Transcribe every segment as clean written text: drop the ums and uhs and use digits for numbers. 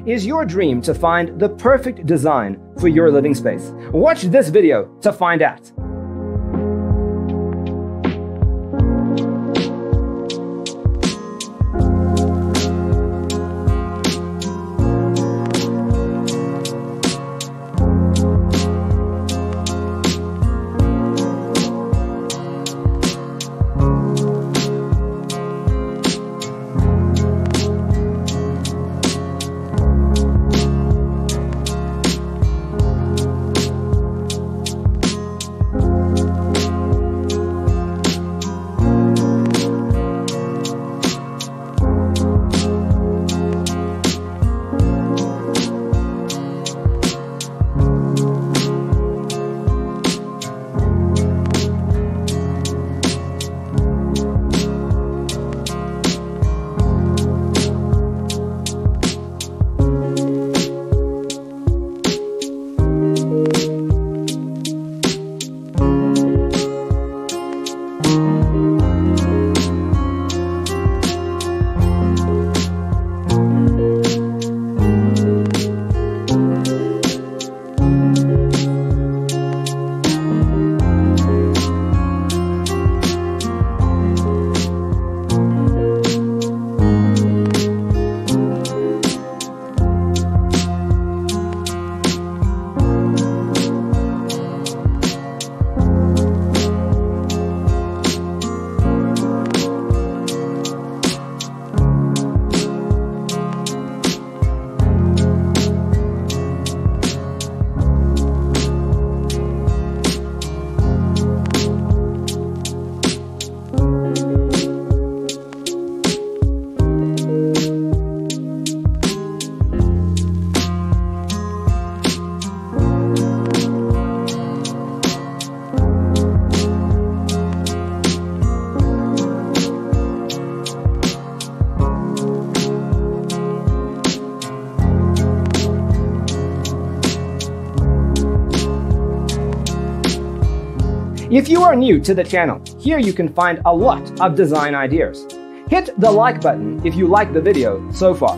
Is your dream to find the perfect design for your living space? Watch this video to find out. If you are new to the channel, here you can find a lot of design ideas. Hit the like button if you like the video so far.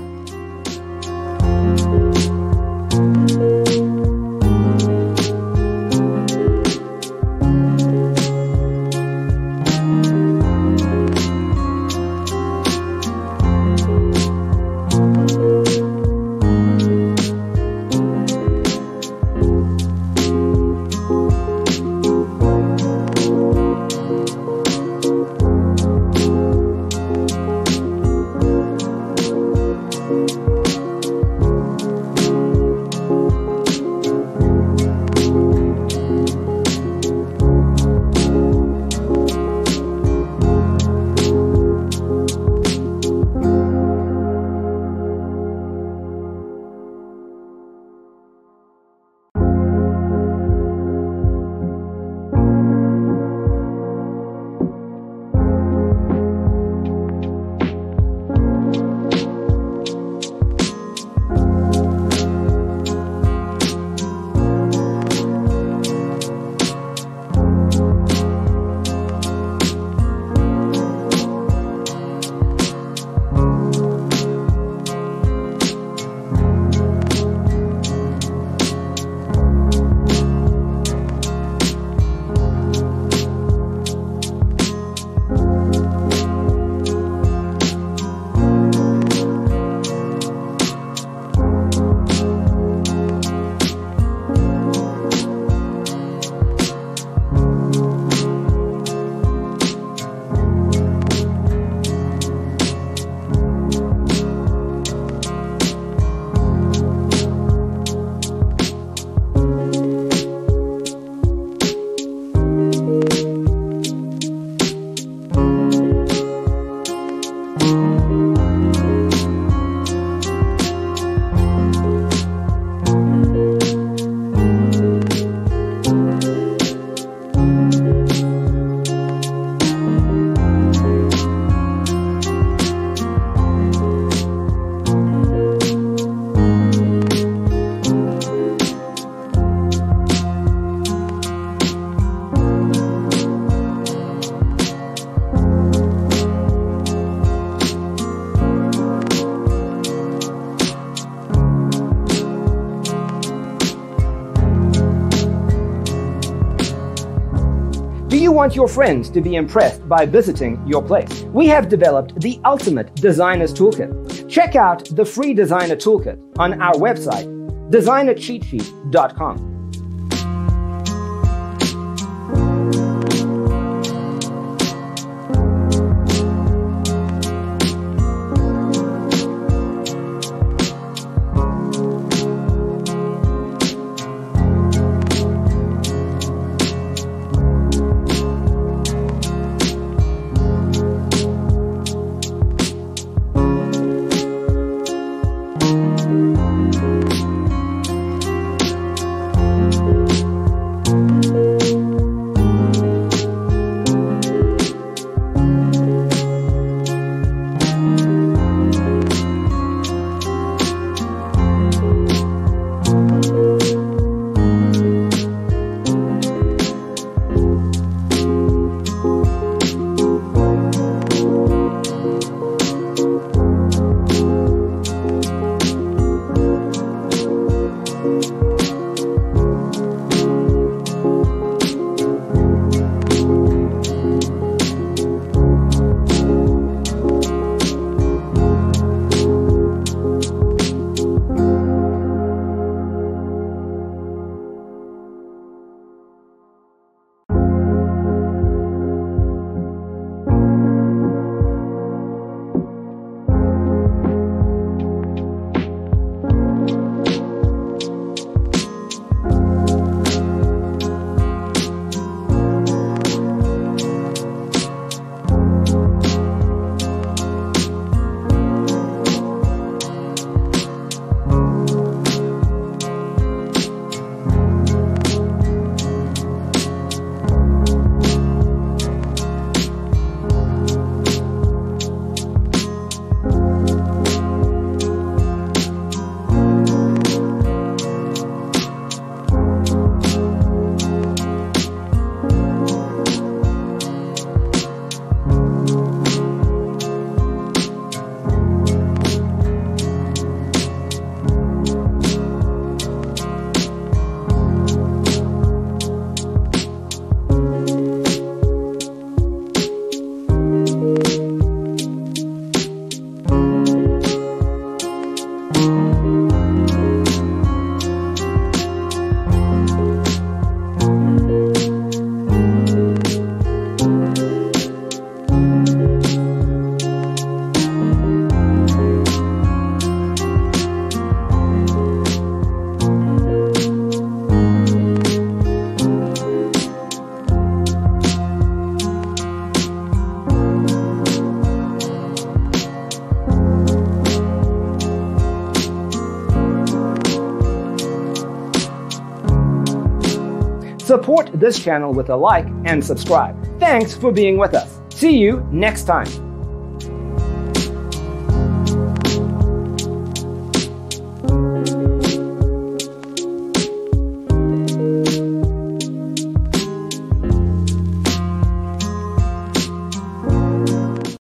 want your friends to be impressed by visiting your place. We have developed the ultimate designer's toolkit. Check out the free designer toolkit on our website, designercheatsheet.com. Support this channel with a like and subscribe. Thanks for being with us. See you next time.